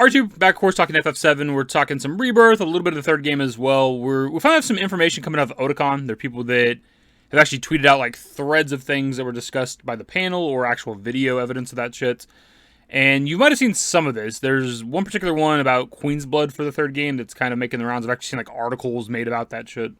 R2 back, of course, talking FF7. We're talking some Rebirth, a little bit of the third game as well. We finally have some information coming out of Otakon. There are people that have actually tweeted out like threads of things that were discussed by the panel or actual video evidence of that shit. And you might have seen some of this. There's one particular one about Queen's Blood for the third game that's kind of making the rounds. I've actually seen like articles made about that shit.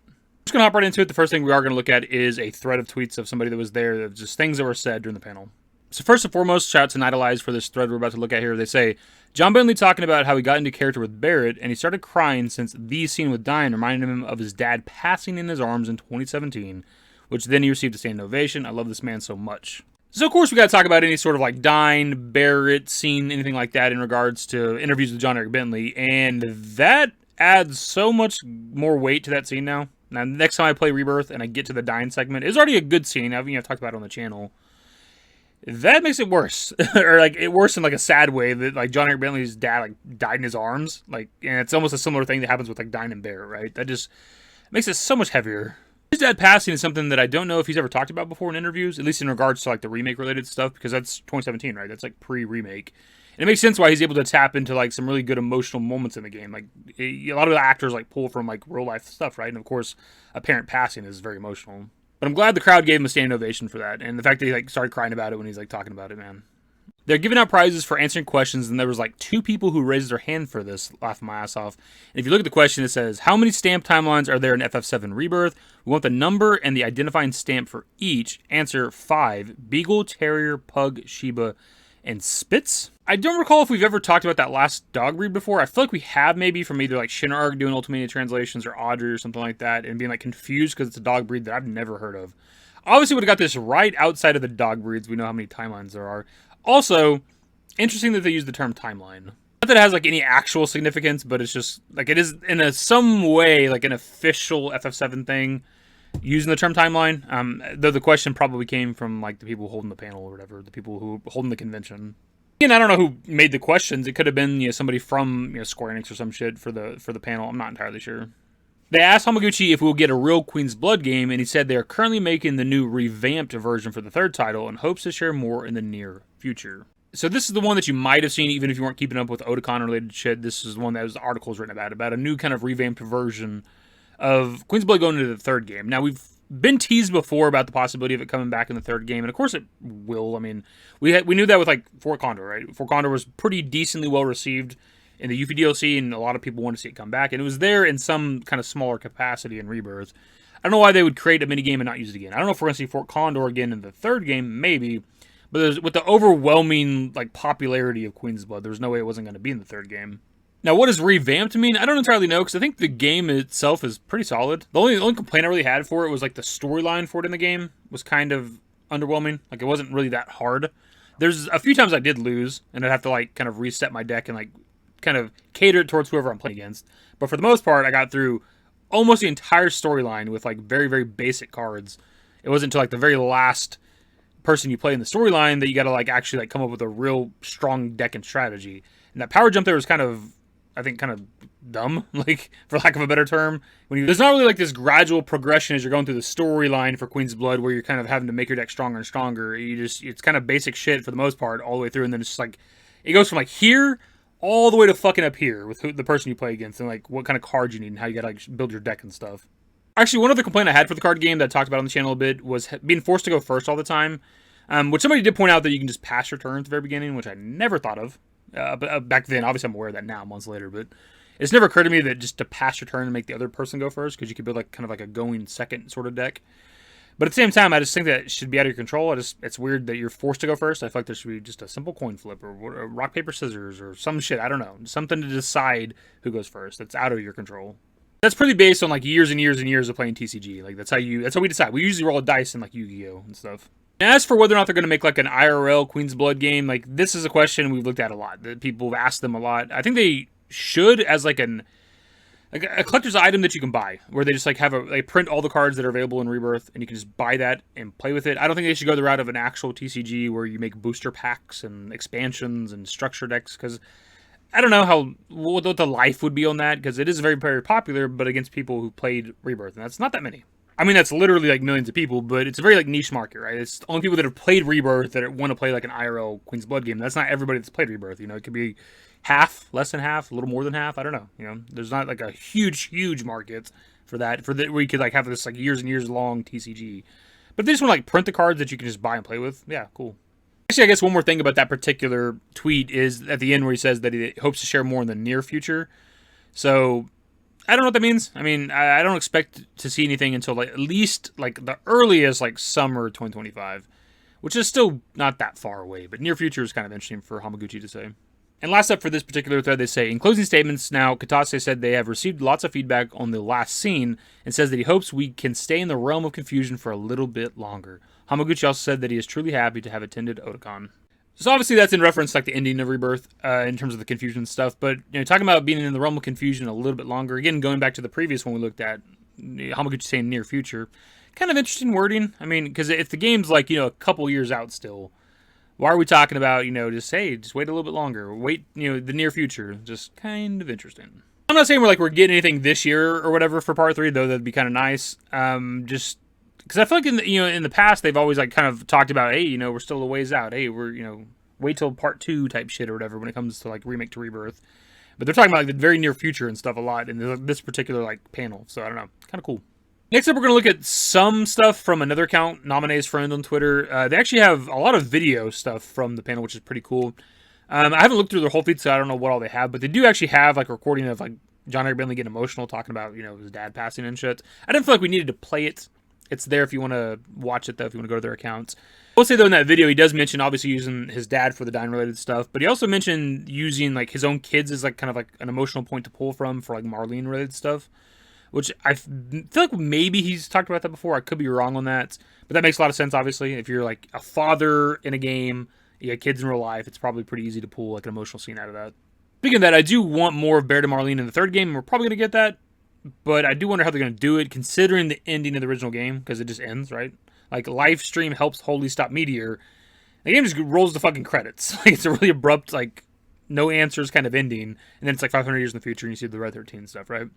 Just gonna hop right into it. The first thing we are going to look at is a thread of tweets of somebody that was there, of just things that were said during the panel. So first and foremost, shout out to Nightalize for this thread we're about to look at here. They say, John Bentley talking about how he got into character with Barrett, and he started crying since the scene with Diane reminded him of his dad passing in his arms in 2017, which then he received a standing ovation. I love this man so much. So of course we got to talk about any sort of like Dine, Barrett scene, anything like that in regards to interviews with John Eric Bentley, and that adds so much more weight to that scene now. Now, next time I play Rebirth and I get to the Dine segment, it's already a good scene. I've talked about it on the channel. That makes it worse, or like it worse in like a sad way that like John Eric Bentley's dad like died in his arms, like, and it's almost a similar thing that happens with like Dine and Barrett, right? That just makes it so much heavier. His dad passing is something that I don't know if he's ever talked about before in interviews, at least in regards to like the remake related stuff, because that's 2017, right? That's like pre-remake. And it makes sense why he's able to tap into like some really good emotional moments in the game. Like a lot of the actors like pull from like real life stuff, right? And of course, a parent passing is very emotional. But I'm glad the crowd gave him a standing ovation for that, and the fact that he like started crying about it when he's like talking about it, man. They're giving out prizes for answering questions, and there was like 2 people who raised their hand for this, laughing my ass off. And if you look at the question, it says, how many stamp timelines are there in FF7 Rebirth? We want the number and the identifying stamp for each. Answer 5. Beagle, Terrier, Pug, Shiba, and Spitz. I don't recall if we've ever talked about that last dog breed before. I feel like we have, maybe from either like Shinarg doing Ultimania translations or Audrey or something like that, and being like confused because it's a dog breed that I've never heard of. Obviously would have got this right outside of the dog breeds. We know how many timelines there are. Also, interesting that they use the term timeline. Not that it has like any actual significance, but it's just like it is in some way like an official FF7 thing using the term timeline. Though the question probably came from like the people holding the panel or whatever, the people who holding the convention. And I don't know who made the questions. It could have been somebody from Square Enix or some shit for the panel. I'm not entirely sure. They asked Hamaguchi if we will get a real Queen's Blood game, and he said they are currently making the new revamped version for the third title and hopes to share more in the near future. So this is the one that you might have seen even if you weren't keeping up with Otakon related shit. This is the one that was articles written about a new kind of revamped version of Queen's Blood going into the third game. Now, we've been teased before about the possibility of it coming back in the third game, and of course it will. I mean, we knew that with like Fort Condor, right? Fort Condor was pretty decently well received in the Yuffie DLC, and a lot of people wanted to see it come back, and it was there in some kind of smaller capacity in Rebirth. I don't know why they would create a minigame and not use it again. I don't know if we're going to see Fort Condor again in the third game, maybe, but with the overwhelming like popularity of Queen's Blood, there was no way it wasn't going to be in the third game. Now, what does revamped mean? I don't entirely know, because I think the game itself is pretty solid. The only complaint I really had for it was like the storyline for it in the game was kind of underwhelming. Like, it wasn't really that hard. There's a few times I did lose, and I'd have to like kind of reset my deck and like kind of cater it towards whoever I'm playing against. But for the most part, I got through almost the entire storyline with like very, very basic cards. It wasn't until like the very last person you play in the storyline that you got to like actually like come up with a real strong deck and strategy. And that power jump there was kind of, I think, kind of dumb, like, for lack of a better term. There's not really like this gradual progression as you're going through the storyline for Queen's Blood where you're kind of having to make your deck stronger and stronger. It's kind of basic shit for the most part all the way through, and then it's just like, it goes from like here all the way to fucking up here with the person you play against and like what kind of cards you need and how you gotta like build your deck and stuff. Actually, one other complaint I had for the card game that I talked about on the channel a bit was being forced to go first all the time. Which somebody did point out that you can just pass your turn at the very beginning, which I never thought of. But back then, obviously I'm aware of that now, months later, but it's never occurred to me that just to pass your turn and make the other person go first, because you could build like kind of like a going second sort of deck. But at the same time, I just think that it should be out of your control. It's weird that you're forced to go first. I feel like there should be just a simple coin flip or rock, paper, scissors or some shit. I don't know. Something to decide who goes first. That's out of your control. That's pretty based on like years and years and years of playing TCG. Like that's how we decide. We usually roll a dice in like Yu-Gi-Oh! And stuff. And as for whether or not they're going to make like an IRL Queen's Blood game, like this is a question we've looked at a lot. That people have asked them a lot. I think they should as like a collector's item that you can buy, where they just like they print all the cards that are available in Rebirth, and you can just buy that and play with it. I don't think they should go the route of an actual TCG where you make booster packs and expansions and structure decks, because I don't know what the life would be on that, because it is very, very popular, but against people who played Rebirth, and that's not that many. I mean, that's literally like millions of people, but it's a very like niche market, right? It's only people that have played Rebirth that want to play like an IRL Queen's Blood game. That's not everybody that's played Rebirth. You know, it could be half, less than half, a little more than half. I don't know. You know, there's not like a huge market for that, where you could like have this like years and years long TCG. But if they just want to like print the cards that you can just buy and play with, yeah, cool. Actually, I guess one more thing about that particular tweet is at the end where he says that he hopes to share more in the near future. So I don't know what that means. I mean, I don't expect to see anything until like at least like the earliest like summer 2025, which is still not that far away. But near future is kind of interesting for Hamaguchi to say. And last up for this particular thread, they say, in closing statements, now Kitase said they have received lots of feedback on the last scene and says that he hopes we can stay in the realm of confusion for a little bit longer. Hamaguchi also said that he is truly happy to have attended Otakon. So obviously that's in reference to like the ending of Rebirth in terms of the confusion stuff. But you know, talking about being in the realm of confusion a little bit longer, again, going back to the previous one we looked at, Hamaguchi saying near future, kind of interesting wording. I mean, because if the game's like, you know, a couple years out still, why are we talking about, you know, just wait a little bit longer, wait, you know, the near future? Just kind of interesting. I'm not saying we're getting anything this year or whatever for part 3, though that'd be kind of nice. Just because I feel like in the past they've always like kind of talked about, hey, you know, we're still a ways out. Hey, we're, you know, wait till part 2 type shit or whatever when it comes to like remake to Rebirth. But they're talking about like the very near future and stuff a lot in this particular like panel. So I don't know, kind of cool. Next up, we're going to look at some stuff from another account, Nominee's friend on Twitter. They actually have a lot of video stuff from the panel, which is pretty cool. I haven't looked through their whole feed, so I don't know what all they have, but they do actually have like a recording of like John Eric Bentley getting emotional talking about, you know, his dad passing and shit. I didn't feel like we needed to play it. It's there if you want to watch it, though, if you want to go to their accounts. I will say, though, in that video, he does mention obviously using his dad for the dying-related stuff, but he also mentioned using like his own kids as like kind of like an emotional point to pull from for like Marlene-related stuff. Which I feel like maybe he's talked about that before. I could be wrong on that. But that makes a lot of sense, obviously. If you're like a father in a game, you got kids in real life, it's probably pretty easy to pull like an emotional scene out of that. Speaking of that, I do want more of Baird and Marlene in the third game, and we're probably going to get that. But I do wonder how they're going to do it, considering the ending of the original game, because it just ends, right? Like, live stream helps Holy Stop Meteor. The game just rolls the fucking credits. Like, it's a really abrupt, like, no answers kind of ending, and then it's like 500 years in the future and you see the Red 13 stuff, right?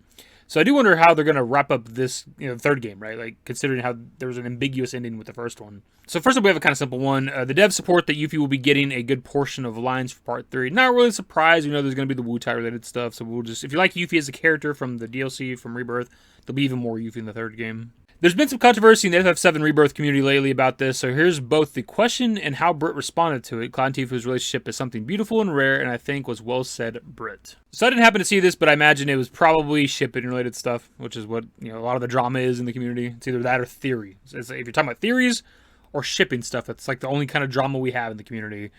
So I do wonder how they're going to wrap up this, you know, third game, right? Like, considering how there was an ambiguous ending with the first one. So first up, we have a kind of simple one. The devs support that Yuffie will be getting a good portion of lines for part 3. Not really surprised. We know there's going to be the Wu-Tai related stuff, so we'll just, if you like Yuffie as a character from the DLC, from Rebirth, there'll be even more Yuffie in the third game. There's been some controversy in the FF7 Rebirth community lately about this, so here's both the question and how Britt responded to it. Cloud and Tifa's relationship is something beautiful and rare, and I think was well said, Britt. So I didn't happen to see this, but I imagine it was probably shipping-related stuff, which is what, you know, a lot of the drama is in the community. It's either that or theory. If you're talking about theories or shipping stuff, that's like the only kind of drama we have in the community.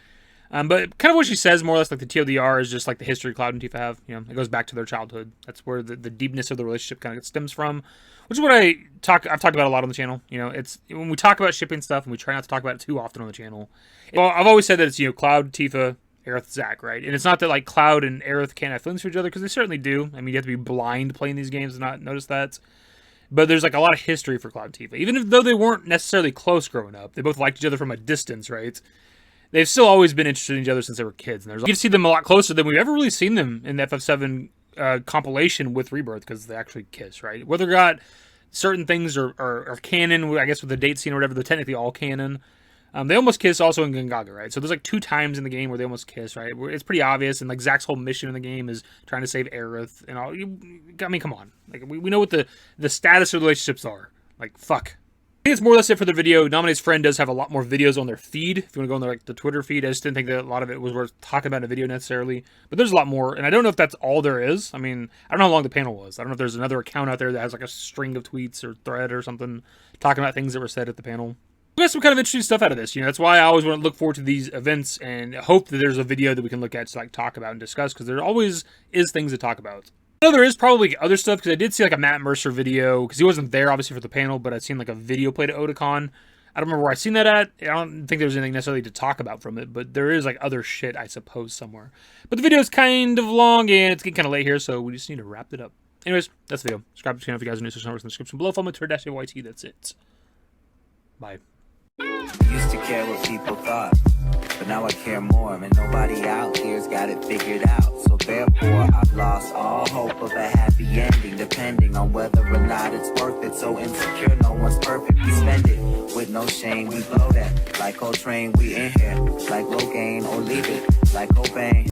But kind of what she says, more or less, like the TLDR is just like the history Cloud and Tifa have. You know, it goes back to their childhood. That's where the deepness of the relationship kind of stems from, which is what I've talked about a lot on the channel. You know, it's when we talk about shipping stuff, and we try not to talk about it too often on the channel. Well, I've always said that it's, you know, Cloud, Tifa, Aerith, Zack, right? And it's not that like Cloud and Aerith can't have feelings for each other, because they certainly do. I mean, you have to be blind playing these games to not notice that. But there's like a lot of history for Cloud and Tifa, even though they weren't necessarily close growing up. They both liked each other from a distance, right? They've still always been interested in each other since they were kids. And you can see them a lot closer than we've ever really seen them in the FF7 compilation with Rebirth, because they actually kiss, right? Whether or not certain things are canon, I guess with the date scene or whatever, they're technically all canon. They almost kiss also in Gongaga, right? So there's like 2 times in the game where they almost kiss, right? It's pretty obvious, and like Zack's whole mission in the game is trying to save Aerith and all. I mean, come on. Like we know what the status of the relationships are. Like, fuck. I think it's more or less it for the video. Nominee's friend does have a lot more videos on their feed. If you want to go on their, like, the Twitter feed, I just didn't think that a lot of it was worth talking about in a video necessarily. But there's a lot more, and I don't know if that's all there is. I mean, I don't know how long the panel was. I don't know if there's another account out there that has like a string of tweets or thread or something talking about things that were said at the panel. We got some kind of interesting stuff out of this. You know, that's why I always want to look forward to these events and hope that there's a video that we can look at to like talk about and discuss, because there always is things to talk about. I know there is probably other stuff, because I did see like a Matt Mercer video, because he wasn't there obviously for the panel, but I'd seen like a video played at Otakon. I don't remember where I seen that at. I don't think there was anything necessarily to talk about from it, but there is like other shit, I suppose, somewhere. But the video is kind of long, and it's getting kind of late here, so we just need to wrap it up. Anyways, that's the video. Subscribe to the channel if you guys are new, so in the description below. Follow me to Twitter-YT. That's it. Bye. Used to care what people thought, but now I care more, and nobody out here's got it figured out. So therefore I've lost all hope of a happy ending, depending on whether or not it's worth it. So insecure, no one's perfect, we spend it with no shame, we blow that like Coltrane, we in here like Logain, or leave it like Cobain.